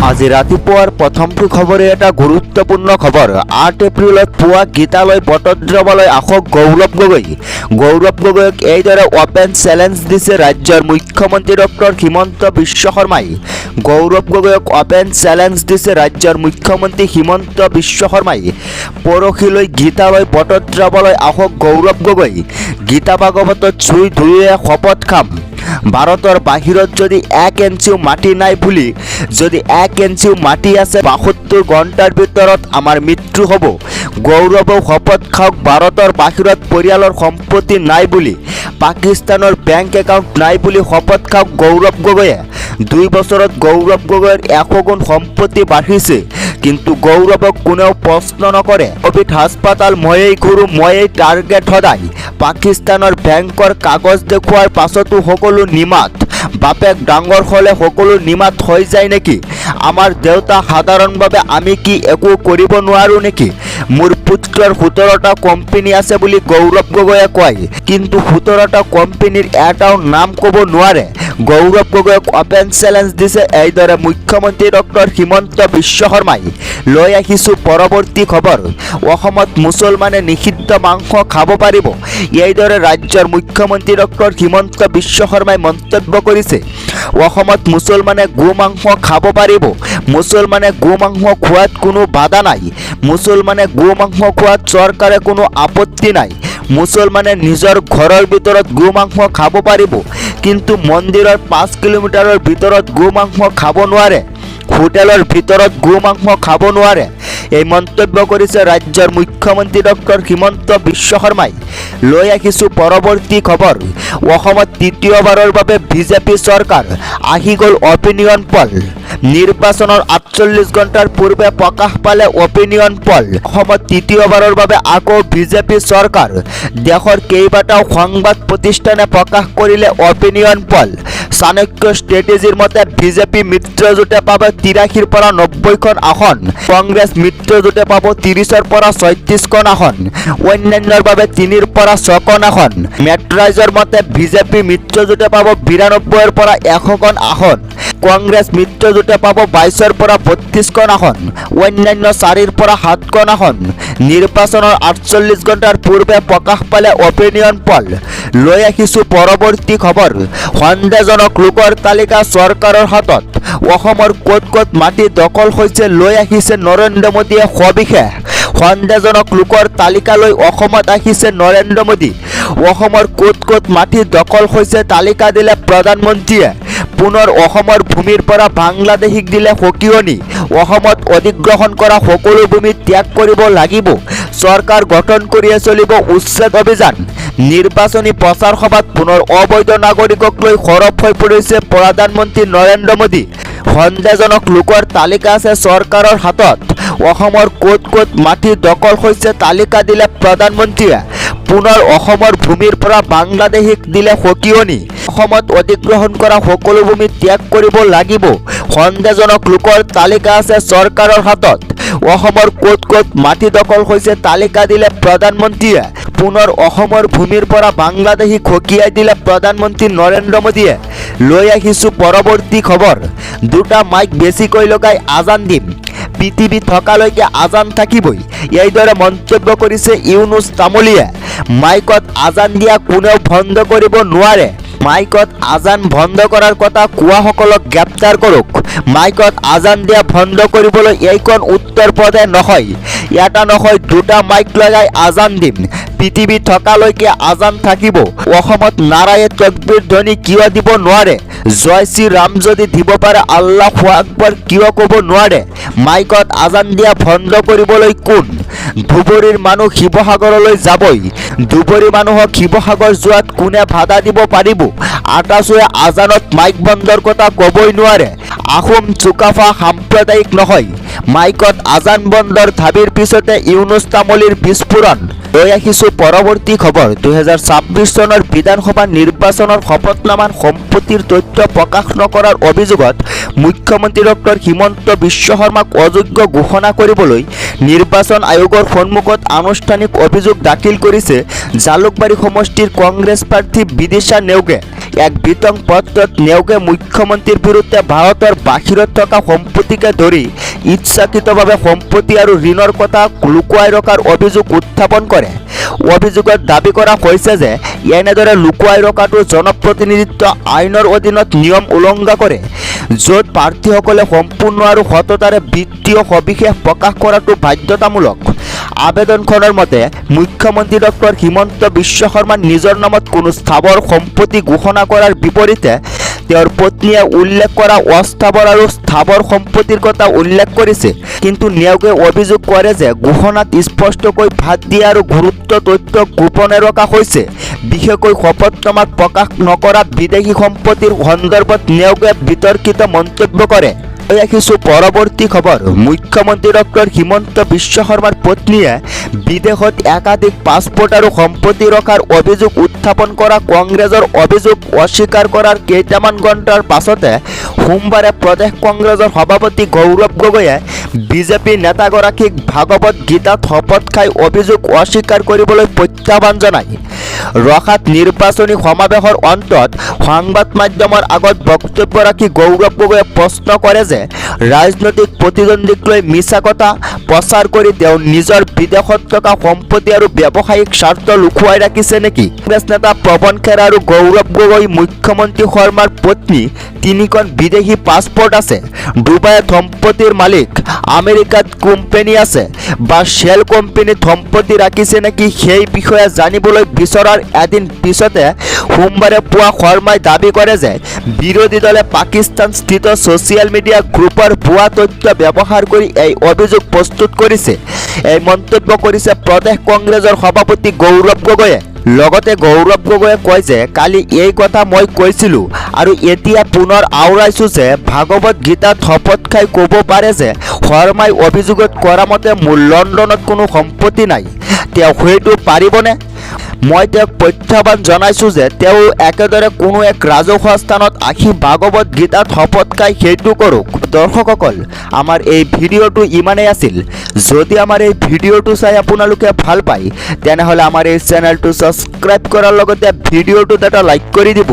আজি ৰাতিপুৱাৰ প্ৰথমটো খবৰে এটা গুৰুত্বপূৰ্ণ খবৰ। 8 এপ্ৰিলত পুৱা গীতালয় বটদ্ৰৱালৈ আসক গৌৰৱ গগৈ। গৌৰৱ গগৈক এইদৰে অপেন চেলেঞ্জ দিছে ৰাজ্যৰ মুখ্যমন্ত্ৰী ডক্টৰ হিমন্ত বিশ্ব শৰ্মাই। গৌৰৱ গগৈক অপেন চেলেঞ্জ দিছে ৰাজ্যৰ মুখ্যমন্ত্ৰী হিমন্ত বিশ্ব শৰ্মাই। পৰহিলৈ গীতালয় বটদ্ৰৱালৈ আসক গৌৰৱ গগৈ। গীতা ভাগৱতত চুই ধুইয়ে শপত খাম। ভাৰতৰ বাহিৰত যদি 1 ইঞ্চিও মাটি নাই বুলি, যদি 1 ইঞ্চিও মাটি আছে 72 ঘণ্টাৰ ভিতৰত আমাৰ মৃত্যু হ'ব। গৌৰৱেও শপত খাওক ভাৰতৰ বাহিৰত পৰিয়ালৰ সম্পত্তি নাই বুলি, পাকিস্তানৰ বেংক একাউণ্ট নাই বুলি শপত খাওক গৌৰৱ গগৈয়ে। 2 বছৰত গৌৰৱ গগৈৰ 100 গুণ সম্পত্তি বাঢ়িছে, কিন্তু গৌৰৱক কোনেও প্ৰশ্ন নকৰে। কোভিড হাস্পাতাল ময়েই ঘূৰো, ময়েই টাৰ্গেট সদায়। পাকিস্তানৰ বেংকৰ কাগজ দেখুৱাৰ পাছতো সকলো নিমাত। বাপেক ডাঙৰ হ'লে সকলো নিমাত হৈ যায় নেকি? আমাৰ দেউতা সাধাৰণভাৱে আমি কি একো কৰিব নোৱাৰোঁ নেকি? মোৰ পুত্ৰৰ 17টা কোম্পানী আছে বুলি গৌৰৱ গগৈয়ে কয়, কিন্তু 17টা কোম্পানীৰ এটাও নাম ক'ব নোৱাৰে। গৌৰৱ গগৈক অপেন চেলেঞ্জ দিছে এইদৰে মুখ্যমন্ত্ৰী ডক্টৰ হিমন্ত বিশ্ব শৰ্মাই। লৈ আহিছোঁ পৰৱৰ্তী খবৰ। অসমত মুছলমানে নিষিদ্ধ মাংস খাব পাৰিব, এইদৰে ৰাজ্যৰ মুখ্যমন্ত্ৰী ডক্টৰ হিমন্ত বিশ্ব শৰ্মাই মন্তব্য কৰিছে। অসমত মুছলমানে গো মাংস খাব পাৰিব। মুছলমানে গো মাংস খোৱাত কোনো বাধা নাই। মুছলমানে গো মাংস খোৱাত চৰকাৰে কোনো আপত্তি নাই। মুছলমানে নিজৰ ঘৰৰ ভিতৰত গো মাংস খাব পাৰিব, কিন্তু মন্দিৰৰ 5 কিলোমিটাৰৰ ভিতৰত গো মাংস খাব নোৱাৰে। হোটেলৰ ভিতৰত গো মাংস খাব নোৱাৰে। এই মন্তব্য কৰিছে ৰাজ্যৰ মুখ্যমন্ত্ৰী ডক্টৰ হিমন্ত বিশ্ব শৰ্মাই। লৈ আহিছোঁ পৰৱৰ্তী খবৰ। অসমত তৃতীয়বাৰৰ বাবে বিজেপি চৰকাৰ। আহি গ'ল অপিনিয়ন পল। নিৰ্বাচনৰ 48 ঘণ্টাৰ পূৰ্বে প্ৰকাশ পালে অপিনিয়ন পল। অসমত তৃতীয়বাৰৰ বাবে আকৌ বিজেপি চৰকাৰ। দেশৰ কেইবাটাও সংবাদ প্ৰতিষ্ঠানে প্ৰকাশ কৰিলে অপিনিয়ন পল। চাণক্য ষ্ট্ৰেটেজিৰ মতে বিজেপি মিত্ৰজোঁটে পাব 83ৰ পৰা 90খন আসন, কংগ্ৰেছ মিত্ৰজোঁটে পাব 30ৰ পৰা 36খন আসন, অন্যান্যৰ বাবে 3ৰ পৰা 6খন আসন। মেট্ৰাইজৰ মতে বিজেপি মিত্ৰজোঁটে পাব 92ৰ পৰা 100খন আসন, কংগ্ৰেছ মিত্ৰজোঁটে পাব 22ৰ পৰা 32খন আসন, অন্যান্য 4ৰ পৰা 7খন আসন। নিৰ্বাচনৰ 48 ঘণ্টাৰ পূৰ্বে প্ৰকাশ পালে অপিনিয়ন পল। লৈ আহিছোঁ পৰৱৰ্তী খবৰ। সন্দেহজনক লোকৰ তালিকা চৰকাৰৰ হাতত। অসমৰ ক'ত ক'ত মাটি দখল হৈছে লৈ আহিছে নৰেন্দ্ৰ মোদীয়ে সবিশেষ। সন্দেহজনক লোকৰ তালিকালৈ অসমত আহিছে নৰেন্দ্ৰ মোদী। অসমৰ ক'ত ক'ত মাটি দখল হৈছে তালিকা দিলে প্ৰধানমন্ত্ৰীয়ে। পুনৰ অসমৰ ভূমিৰ পৰা বাংলাদেশীক দিলে সকিয়নি। অসমত অধিগ্ৰহণ কৰা সকলো ভূমি ত্যাগ কৰিব লাগিব। চৰকাৰ গঠন কৰিয়ে চলিব উচ্ছেদ অভিযান। নিৰ্বাচনী প্ৰচাৰ সভাত পুনৰ অবৈধ নাগৰিকক লৈ সৰব হৈ পৰিছে প্ৰধানমন্ত্ৰী নৰেন্দ্ৰ মোদী। সন্দেহজনক লোকৰ তালিকা আছে চৰকাৰৰ হাতত। অসমৰ ক'ত ক'ত মাটি দখল হৈছে তালিকা দিলে প্ৰধানমন্ত্ৰীয়ে। পুনৰ অসমৰ ভূমিৰ পৰা বাংলাদেশীক দিলে সকিয়নি। অসমত অধিগ্ৰহণ কৰা সকলো ভূমি ত্যাগ কৰিব লাগিব। সন্দেহজনক লোকৰ তালিকা আছে চৰকাৰৰ হাতত। অসমৰ ক'ত ক'ত মাটি দখল হৈছে তালিকা দিলে প্ৰধানমন্ত্ৰীয়ে। পুনৰ অসমৰ ভূমিৰ পৰা বাংলাদেশীক সকীয়াই দিলে প্ৰধানমন্ত্ৰী নৰেন্দ্ৰ মোদীয়ে। লৈ আহিছোঁ পৰৱৰ্তী খবৰ। 2টা মাইক বেছিকৈ লগাই আজান দিম, পৃথিৱী থকালৈকে আজান থাকিবই, এইদৰে মন্তব্য কৰিছে ইউনুছ তামুলীয়ে। মাইকত আজান দিয়া কোনেও বন্ধ কৰিব নোৱাৰে। মাইকত আজান বন্ধ কৰাৰ কথা কোৱাসকলক গ্ৰেপ্তাৰ কৰক। মাইকত আজান দিয়া বন্ধ কৰিবলৈ এইখন উত্তৰ প্ৰদেশ নহয়। এটা নহয় 2টা মাইক লগাই আজান দিম, পৃথিৱী থকালৈকে আজান থাকিব। অসমত নাৰায়ে তকবীৰ ধ্বনি কিয় দিব নোৱাৰে? জয় শ্ৰী ৰাম যদি দিব পাৰে আল্লাহু আকবৰ কিয় ক'ব নোৱাৰে? মাইকত আজান দিয়া বন্ধ কৰিবলৈ কোন? ধুবুৰীৰ মানুহ শিৱসাগৰলৈ যাবই। ধুবুৰী মানুহক শিৱসাগৰ যোৱাত কোনে বাধা দিব পাৰিব? আটাচুৱে আজানত মাইক বন্ধৰ কথা ক'বই নোৱাৰে। আহোম চুকাফা সাম্প্ৰদায়িক নহয়। মাইকত আজান বন্ধৰ দাবীৰ পিছতে ইউনুছ তামুলীৰ বিস্ফোৰণ। লৈ আহিছোঁ পৰৱৰ্তী খবৰ। 2026 চনৰ বিধানসভা নিৰ্বাচনৰ শপতনামাৰ সম্পত্তিৰ তথ্য প্ৰকাশ নকৰাৰ অভিযোগত মুখ্যমন্ত্ৰী ডক্টৰ হিমন্ত বিশ্ব শৰ্মাক অযোগ্য ঘোষণা কৰিবলৈ নিৰ্বাচন আয়োগৰ সন্মুখত আনুষ্ঠানিক অভিযোগ দাখিল কৰিছে জালুকবাৰী সমষ্টিৰ কংগ্ৰেছ প্ৰাৰ্থী বিদিশা নেওগে। এক বিতং পত্ৰত নেওগে মুখ্যমন্ত্ৰীৰ বিৰুদ্ধে ভাৰতৰ বাহিৰত থকা সম্পত্তিকে ধৰি ইচ্ছাকৃতভাৱে সম্পত্তি আৰু ঋণৰ কথা লুকুৱাই ৰখাৰ অভিযোগ উত্থাপন কৰে। অভিযোগত দাবী কৰা হৈছে যে এনেদৰে লুকুৱাই ৰখাটো জনপ্ৰতিনিধিত্ব আইনৰ অধীনত নিয়ম উলংঘা কৰে, য'ত প্ৰাৰ্থীসকলে সম্পূৰ্ণ আৰু সততাৰে বিত্তীয় সবিশেষ প্ৰকাশ কৰাটো বাধ্যতামূলক। আবেদনখনৰ মতে মুখ্যমন্ত্ৰী ডক্টৰ হিমন্ত বিশ্ব শৰ্মাৰ নিজৰ নামত কোনো স্থাৱৰ সম্পত্তি ঘোষণা কৰাৰ বিপৰীতে তেওঁৰ পত্নীয়ে উল্লেখ কৰা অস্থাৱৰ আৰু স্থাৱৰ সম্পত্তিৰ কথা উল্লেখ কৰিছে। কিন্তু নেওগে অভিযোগ কৰে যে ঘোষণাত স্পষ্টকৈ ভাত দিয়া আৰু গুৰুত্ব তথ্য গোপনে ৰখা হৈছে। বিশেষকৈ শপতনামাত প্ৰকাশ নকৰা বিদেশী সম্পত্তিৰ সন্দৰ্ভত নেওগে বিতৰ্কিত মন্তব্য কৰে। ৰাখিছো পৰৱৰ্তী খবৰ। মুখ্যমন্ত্ৰী ডক্টৰ হিমন্ত বিশ্ব শৰ্মাৰ পত্নীয়ে বিদেশত একাধিক পাছপোৰ্ট আৰু সম্পত্তি ৰখাৰ অভিযোগ উত্থাপন কৰা কংগ্ৰেছৰ অভিযোগ অস্বীকাৰ কৰাৰ কেইটামান ঘণ্টাৰ পাছতে সোমবাৰে প্ৰদেশ কংগ্ৰেছৰ সভাপতি গৌৰৱ গগৈয়ে বিজেপি নেতাগৰাকীক ভাগৱত গীতাত শপত খাই অভিযোগ অস্বীকাৰ কৰিবলৈ প্ৰত্যাহ্বান জনায়। ৰখাত নিৰ্বাচনী সমাৱেশৰ অন্তত সংবাদ মাধ্যমৰ আগত বক্তব্য ৰাখি গৌৰৱ গগৈয়ে প্ৰশ্ন কৰে যে ৰাজনৈতিক প্ৰতিদ্বন্দ্বীক লৈ মিছা কথা প্ৰচাৰ কৰি তেওঁ নিজৰ বিদেশত থকা সম্পত্তি আৰু ব্যৱসায়িক স্বাৰ্থ লুকুৱাই ৰাখিছে নেকি? কংগ্ৰেছ নেতা পৱন খেৰা আৰু গৌৰৱ গগৈ মুখ্যমন্ত্ৰী শৰ্মাৰ পত্নী তিনিখন বিদেশী পাছপোৰ্ট আছে, ডুবাইত সম্পত্তিৰ মালিক, আমেৰিকাত কোম্পানী আছে বা শ্বেল কোম্পানীত সম্পত্তি ৰাখিছে নেকি সেই বিষয়ে জানিবলৈ বিচৰাৰ এদিন পিছতে সোমবাৰে পুৱা শৰ্মাই দাবী কৰে যে বিৰোধী দলে পাকিস্তানস্থিত ছ'চিয়েল মিডিয়া গ্ৰুপৰ ভুৱা তথ্য ব্যৱহাৰ কৰি এই অভিযোগ প্ৰস্তুত কৰিছে। এই মন্তব্য কৰিছে প্ৰদেশ কংগ্ৰেছৰ সভাপতি গৌৰৱ গগৈয়ে। লগতে গৌৰৱ গগৈয়ে কয় যে কালি এই কথা মই কৈছিলোঁ আৰু এতিয়া পুনৰ আওৰাইছোঁ যে ভাগৱত গীতাত শপত খাই ক'ব পাৰে যে শৰ্মাই অভিযোগত কৰা মতে মোৰ লণ্ডনত কোনো সম্পত্তি নাই। তেওঁ সেইটো পাৰিবনে? মই তেওঁক প্ৰত্যাহ্বান জনাইছোঁ যে তেওঁ একেদৰে কোনো এক ৰাজহুৱা স্থানত আহি ভাগৱত গীতাত শপত খাই সেইটো কৰক। দৰ্শকসকল, আমাৰ এই ভিডিঅ'টো ইমানেই আছিল। যদি আমাৰ এই ভিডিঅ'টো চাই আপোনালোকে ভাল পায় তেনেহ'লে আমাৰ এই চেনেলটো ছাবস্ক্ৰাইব কৰাৰ লগতে ভিডিঅ'টোত এটা লাইক কৰি দিব।